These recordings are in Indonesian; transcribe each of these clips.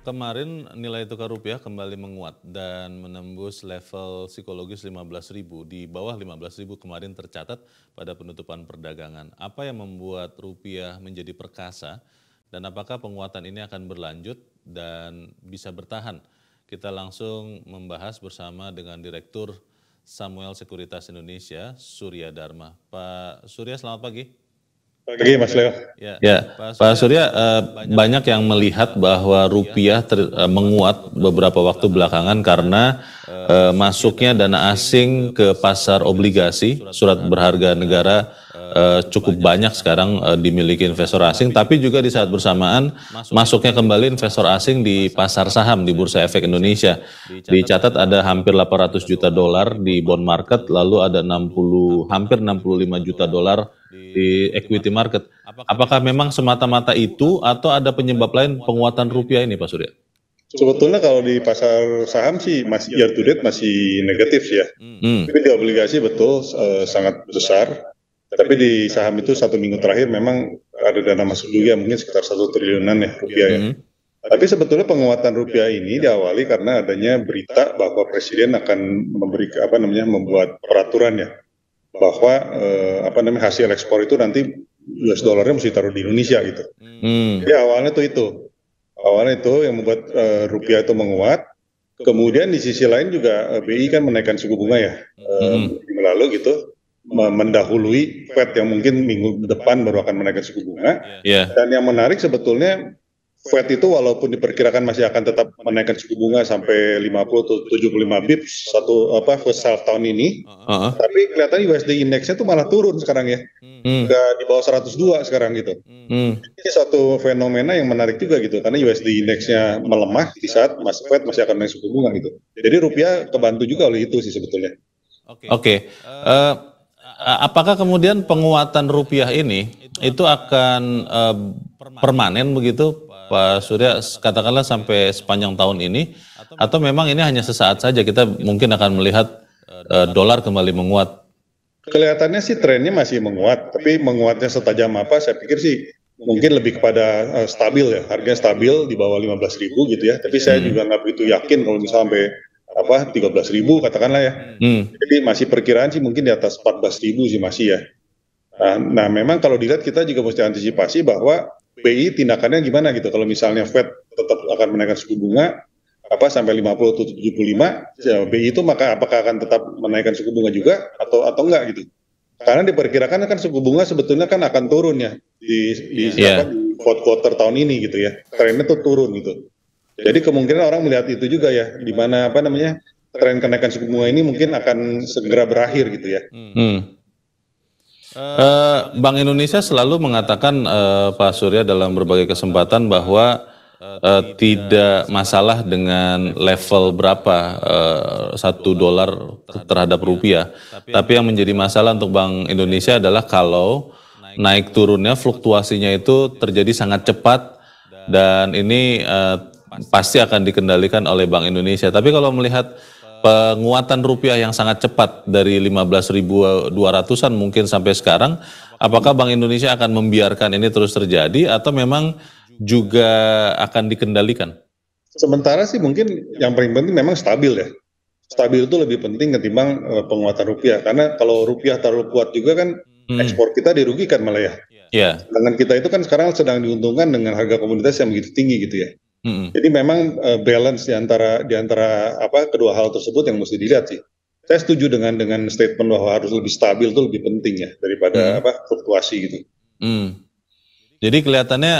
Kemarin nilai tukar rupiah kembali menguat dan menembus level psikologis 15.000. Di bawah 15.000 kemarin tercatat pada penutupan perdagangan. Apa yang membuat rupiah menjadi perkasa dan apakah penguatan ini akan berlanjut dan bisa bertahan? Kita langsung membahas bersama dengan Direktur Samuel Sekuritas Indonesia, Surya Dharma. Pak Surya, selamat pagi. Pagi Mas Leo. Ya, Pak Surya, banyak yang melihat bahwa rupiah menguat beberapa waktu belakangan karena masuknya dana asing ke pasar obligasi, surat berharga negara cukup banyak sekarang dimiliki investor asing, tapi juga di saat bersamaan masuknya kembali investor asing di pasar saham di Bursa Efek Indonesia. Dicatat ada hampir 800 juta dolar di bond market, lalu ada hampir 65 juta dolar di equity market. Apakah memang semata-mata itu atau ada penyebab lain penguatan rupiah ini, Pak Surya? Sebetulnya kalau di pasar saham sih masih year to date masih negatif ya. Tapi di obligasi betul sangat besar. Tapi di saham itu 1 minggu terakhir memang ada dana masuk juga mungkin sekitar 1 triliunan ya rupiah ya. Tapi sebetulnya penguatan rupiah ini diawali karena adanya berita bahwa Presiden akan membuat peraturan ya bahwa hasil ekspor itu nanti US dollarnya mesti taruh di Indonesia gitu. Jadi awalnya itu yang membuat rupiah itu menguat. Kemudian di sisi lain juga BI kan menaikkan suku bunga ya minggu lalu gitu, mendahului Fed yang mungkin minggu depan baru akan menaikkan suku bunga. Dan yang menarik sebetulnya Fed itu walaupun diperkirakan masih akan tetap menaikkan suku bunga sampai 50 atau 75 bips first half tahun ini, tapi kelihatan USD indeksnya tuh malah turun sekarang ya, udah di bawah 102 sekarang gitu. Ini satu fenomena yang menarik juga gitu, karena USD indeksnya melemah di saat Fed masih akan naik suku bunga gitu. Jadi rupiah kebantu juga oleh itu sih sebetulnya. Oke. Apakah kemudian penguatan rupiah ini itu akan permanen begitu, Pak Surya, katakanlah sampai sepanjang tahun ini, atau memang ini hanya sesaat saja kita mungkin akan melihat dolar kembali menguat? Kelihatannya sih trennya masih menguat, tapi menguatnya setajam apa saya pikir sih mungkin lebih kepada stabil ya, harganya stabil di bawah 15.000 gitu ya, tapi saya juga nggak begitu yakin kalau misalnya sampai 13.000 katakanlah ya. Jadi masih perkiraan sih mungkin di atas 14.000 sih masih ya. Nah memang kalau dilihat kita juga mesti antisipasi bahwa BI tindakannya gimana gitu. Kalau misalnya Fed tetap akan menaikkan suku bunga sampai 50 atau 75, ya BI itu maka apakah akan tetap menaikkan suku bunga juga atau enggak gitu. Karena diperkirakan kan suku bunga sebetulnya kan akan turun ya di fourth quarter tahun ini gitu ya. Trennya tuh turun gitu. Jadi kemungkinan orang melihat itu juga ya, di mana tren kenaikan suku bunga ini mungkin akan segera berakhir gitu ya. Bank Indonesia selalu mengatakan, Pak Surya, dalam berbagai kesempatan bahwa tidak masalah dengan level berapa $1 terhadap rupiah. Tapi yang menjadi masalah untuk Bank Indonesia adalah kalau naik turunnya, fluktuasinya itu terjadi sangat cepat dan ini pasti akan dikendalikan oleh Bank Indonesia. Tapi kalau melihat penguatan rupiah yang sangat cepat dari 15.200-an mungkin sampai sekarang, apakah Bank Indonesia akan membiarkan ini terus terjadi atau memang juga akan dikendalikan? Sementara sih mungkin yang paling penting memang stabil ya. Stabil itu lebih penting ketimbang penguatan rupiah, karena kalau rupiah terlalu kuat juga kan ekspor kita dirugikan malah ya. Sedangkan kita itu kan sekarang sedang diuntungkan dengan harga komoditas yang begitu tinggi gitu ya. Jadi memang balance di antara kedua hal tersebut yang mesti dilihat sih. Saya setuju dengan statement bahwa harus lebih stabil itu lebih penting ya daripada fluktuasi gitu. Jadi kelihatannya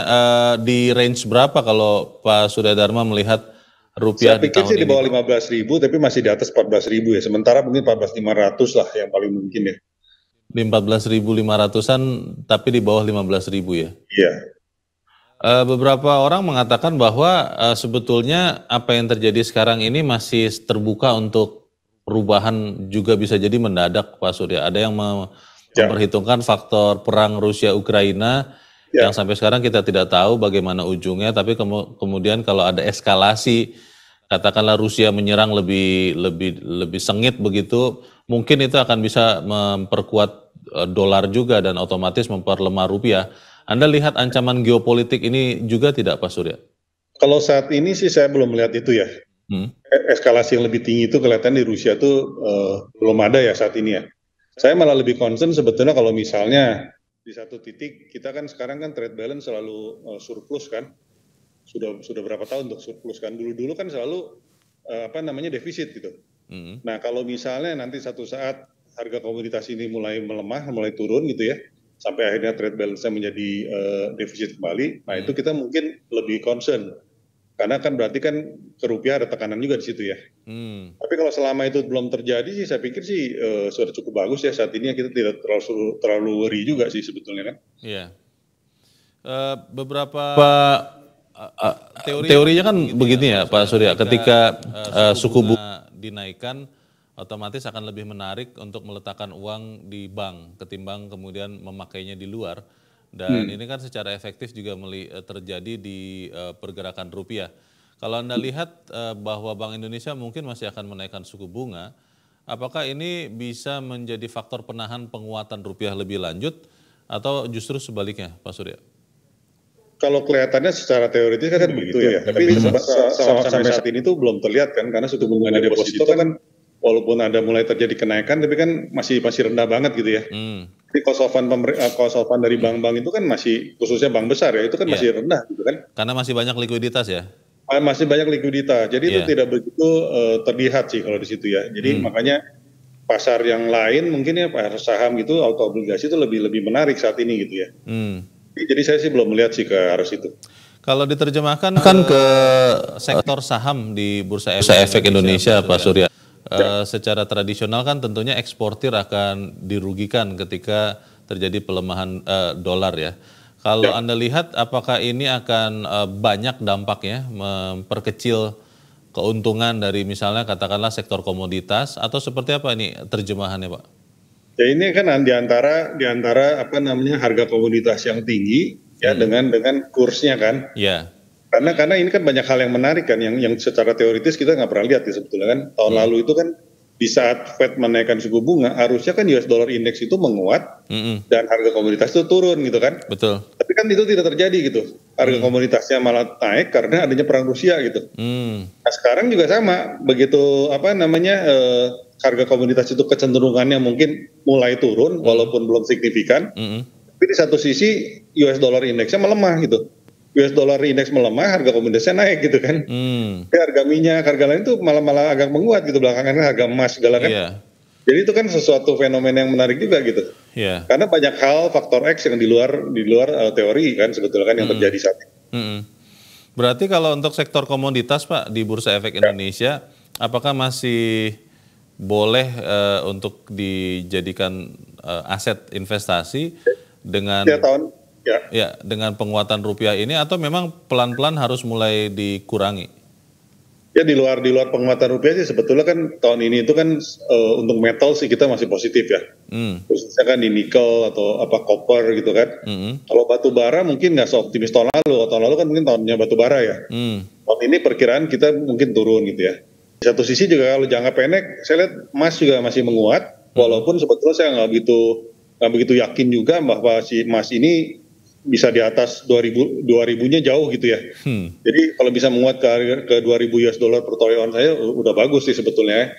di range berapa kalau Pak Surya Dharma melihat rupiah di tahun ini? Saya pikir sih di bawah 15.000 tapi masih di atas 14.000 ya. Sementara mungkin 14.500 lah yang paling mungkin ya. Di 14.500-an tapi di bawah 15.000 ya? Iya. Beberapa orang mengatakan bahwa sebetulnya apa yang terjadi sekarang ini masih terbuka untuk perubahan, juga bisa jadi mendadak, Pak Surya. Ada yang memperhitungkan faktor perang Rusia-Ukraina yang sampai sekarang kita tidak tahu bagaimana ujungnya, tapi kemudian kalau ada eskalasi, katakanlah Rusia menyerang lebih sengit begitu, mungkin itu akan bisa memperkuat dolar juga dan otomatis memperlemah rupiah. Anda lihat ancaman geopolitik ini juga tidak, Pak Surya? Kalau saat ini sih saya belum melihat itu ya. Eskalasi yang lebih tinggi itu kelihatan di Rusia tuh belum ada ya saat ini ya. Saya malah lebih concern sebetulnya kalau misalnya di satu titik kita kan sekarang kan trade balance selalu surplus kan. Sudah berapa tahun untuk surplus kan. Dulu-dulu kan selalu defisit gitu. Nah, kalau misalnya nanti satu saat harga komoditas ini mulai melemah, mulai turun gitu ya, sampai akhirnya trade balance-nya menjadi defisit kembali, nah itu kita mungkin lebih concern. Karena kan berarti kan ke rupiah ada tekanan juga di situ ya. Tapi kalau selama itu belum terjadi sih, saya pikir sih sudah cukup bagus ya saat ini. Kita tidak terlalu worry juga sih sebetulnya kan. Iya. Beberapa teorinya kan begini ya Pak Surya, ketika suku bunga dinaikkan, otomatis akan lebih menarik untuk meletakkan uang di bank ketimbang kemudian memakainya di luar. Dan ini kan secara efektif juga terjadi di pergerakan rupiah. Kalau Anda lihat bahwa Bank Indonesia mungkin masih akan menaikkan suku bunga, apakah ini bisa menjadi faktor penahan penguatan rupiah lebih lanjut atau justru sebaliknya Pak Surya? Kalau kelihatannya secara teoritis kan begitu ya, tapi sampai saat ini tuh belum terlihat kan, karena suku bunga deposito kan walaupun ada mulai terjadi kenaikan, tapi kan masih rendah banget gitu ya. Jadi cost of fund dari bank-bank itu kan masih, khususnya bank besar ya, itu kan masih rendah gitu kan. Karena masih banyak likuiditas ya? Masih banyak likuiditas, jadi itu tidak begitu terlihat sih kalau di situ ya. Jadi makanya pasar yang lain mungkin ya pasar saham gitu, auto obligasi itu lebih menarik saat ini gitu ya. Jadi saya sih belum melihat sih ke arah situ. Kalau diterjemahkan ke sektor saham di Bursa Efek Indonesia, Pak Surya, secara tradisional kan tentunya eksportir akan dirugikan ketika terjadi pelemahan dolar ya. Kalau Anda lihat, apakah ini akan banyak dampaknya memperkecil keuntungan dari misalnya katakanlah sektor komoditas, atau seperti apa ini terjemahannya Pak? Ya ini kan di antara harga komoditas yang tinggi ya dengan kursnya kan. Iya. Karena ini kan banyak hal yang menarik kan yang secara teoritis kita nggak pernah lihat ya sebetulnya kan. Tahun lalu itu kan di saat Fed menaikkan suku bunga harusnya kan US dollar index itu menguat dan harga komoditas itu turun gitu kan. Betul. Tapi kan itu tidak terjadi gitu. Harga komoditasnya malah naik karena adanya perang Rusia gitu. Nah sekarang juga sama, begitu harga komoditas itu kecenderungannya mungkin mulai turun walaupun belum signifikan. Tapi di satu sisi US dollar indeksnya melemah gitu. US dollar indeks melemah, harga komoditasnya naik gitu kan. Harga minyak, harga lain itu malah agak menguat gitu belakangan, harga emas segala kan. Jadi itu kan sesuatu fenomena yang menarik juga gitu. Karena banyak hal faktor X yang di luar teori kan sebetulnya kan yang terjadi saat ini. Berarti kalau untuk sektor komoditas Pak di Bursa Efek Indonesia, apakah masih boleh untuk dijadikan aset investasi dengan dengan penguatan rupiah ini, atau memang pelan-pelan harus mulai dikurangi? Ya di luar penguatan rupiah sih sebetulnya kan tahun ini itu kan untuk metal sih kita masih positif ya. Khususnya kan di nikel atau copper gitu kan. Kalau batu bara mungkin nggak seoptimis tahun lalu. Tahun lalu kan mungkin tahunnya batu bara ya. Tahun ini perkiraan kita mungkin turun gitu ya. Di satu sisi juga kalau jangka pendek saya lihat emas juga masih menguat, walaupun sebetulnya saya nggak begitu yakin juga bahwa si emas ini bisa di atas 2000-nya jauh gitu ya. Jadi kalau bisa menguat ke 2000 US dollar per troy ounce saya udah bagus sih sebetulnya.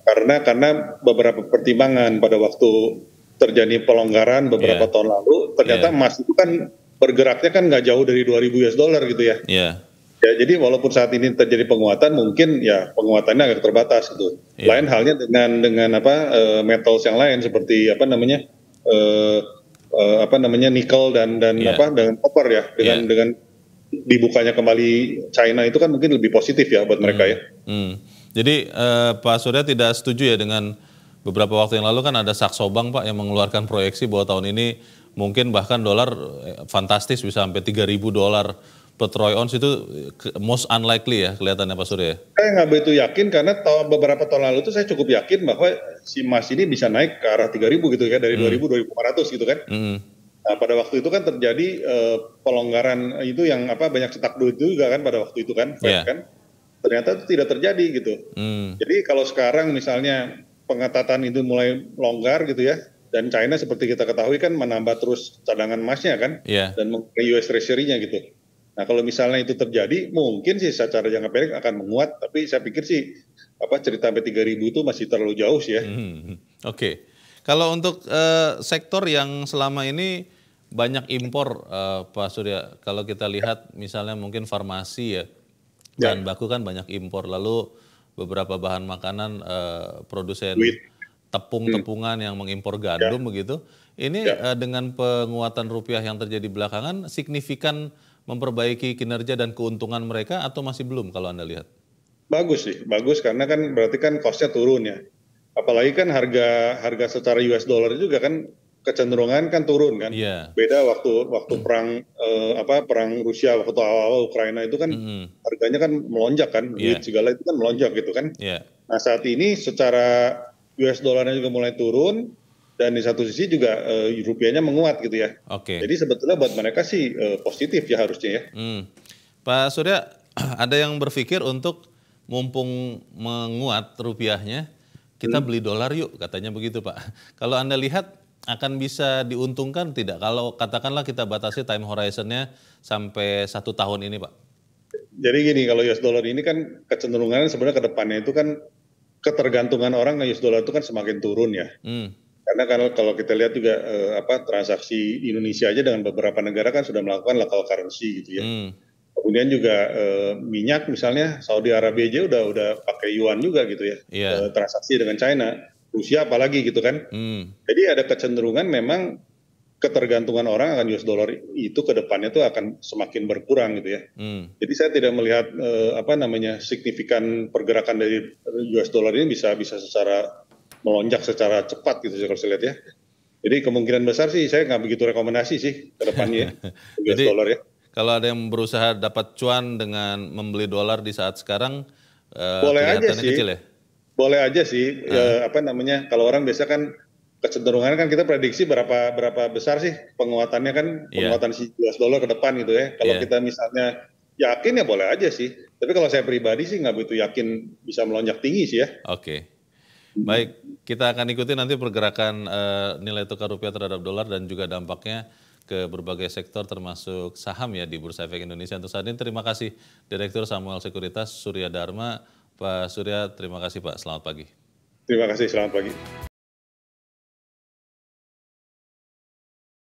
Karena beberapa pertimbangan pada waktu terjadi pelonggaran beberapa tahun lalu, ternyata emas itu kan bergeraknya kan nggak jauh dari 2000 US dollar gitu ya. Ya, jadi walaupun saat ini terjadi penguatan, mungkin ya penguatannya agak terbatas gitu. Lain halnya dengan metals yang lain seperti nikel dan copper ya. Dengan dibukanya kembali China itu kan mungkin lebih positif ya buat mereka ya. Jadi Pak Surya tidak setuju ya dengan beberapa waktu yang lalu kan ada Saxo-Bank Pak yang mengeluarkan proyeksi bahwa tahun ini mungkin bahkan dolar fantastis bisa sampai 3.000 dolar per troy ounce, itu most unlikely ya kelihatannya Pak Surya? Saya nggak begitu yakin karena beberapa tahun lalu itu saya cukup yakin bahwa si emas ini bisa naik ke arah 3.000 gitu ya, dari 2.000-2.500 gitu kan. Nah pada waktu itu kan terjadi pelonggaran itu yang banyak cetak duit juga kan pada waktu itu kan, kan ternyata itu tidak terjadi gitu. Jadi kalau sekarang misalnya pengetatan itu mulai longgar gitu ya, dan China seperti kita ketahui kan menambah terus cadangan emasnya kan, dan US Treasury-nya gitu. Nah kalau misalnya itu terjadi, mungkin sih secara jangka pendek akan menguat, tapi saya pikir sih cerita sampai 3.000 itu masih terlalu jauh sih ya. Oke. Kalau untuk sektor yang selama ini banyak impor, Pak Surya, kalau kita lihat misalnya mungkin farmasi ya, bahan baku kan banyak impor, lalu beberapa bahan makanan produsen tepung-tepungan yang mengimpor gandum begitu. Ini dengan penguatan rupiah yang terjadi belakangan signifikan memperbaiki kinerja dan keuntungan mereka atau masih belum kalau Anda lihat? Bagus sih, bagus karena kan berarti kan cost-nya turun ya. Apalagi kan harga secara US dollar juga kan kecenderungan kan turun kan. Beda waktu perang Rusia waktu awal-awal Ukraina itu kan harganya kan melonjak kan, duit segala itu kan melonjak gitu kan. Nah saat ini secara US dollarnya juga mulai turun dan di satu sisi juga rupiahnya menguat gitu ya. Jadi sebetulnya buat mereka sih positif ya harusnya ya. Pak Surya, ada yang berpikir untuk mumpung menguat rupiahnya, kita beli dolar yuk, katanya begitu Pak. Kalau Anda lihat akan bisa diuntungkan tidak kalau katakanlah kita batasi time horizon-nya sampai 1 tahun ini Pak? Jadi gini, kalau US dollar ini kan kecenderungannya sebenarnya ke depannya itu kan ketergantungan orang ke US dollar itu kan semakin turun ya. Karena kalau kita lihat juga transaksi Indonesia aja dengan beberapa negara kan sudah melakukan local currency gitu ya. Kemudian juga minyak misalnya Saudi Arabia aja udah pakai yuan juga gitu ya, transaksi dengan China, Rusia apalagi gitu kan. Jadi ada kecenderungan memang ketergantungan orang akan US dollar itu ke depannya tuh akan semakin berkurang gitu ya. Jadi saya tidak melihat signifikan pergerakan dari US dollar ini bisa secara melonjak secara cepat gitu kalau saya lihat ya. Jadi kemungkinan besar sih saya nggak begitu rekomendasi sih ke depannya US dollar ya. Kalau ada yang berusaha dapat cuan dengan membeli dolar di saat sekarang, boleh aja sih. kecil ya? Boleh aja sih. Kalau orang biasa kan kecenderungan kan kita prediksi berapa besar sih penguatannya kan, penguatan si US dollar ke depan gitu ya. Kalau kita misalnya yakin ya boleh aja sih. Tapi kalau saya pribadi sih nggak begitu yakin bisa melonjak tinggi sih ya. Baik, kita akan ikuti nanti pergerakan nilai tukar rupiah terhadap dolar dan juga dampaknya ke berbagai sektor termasuk saham ya di Bursa Efek Indonesia. Untuk saat ini terima kasih Direktur Samuel Sekuritas Surya Dharma. Pak Surya, terima kasih Pak. Selamat pagi. Terima kasih, selamat pagi.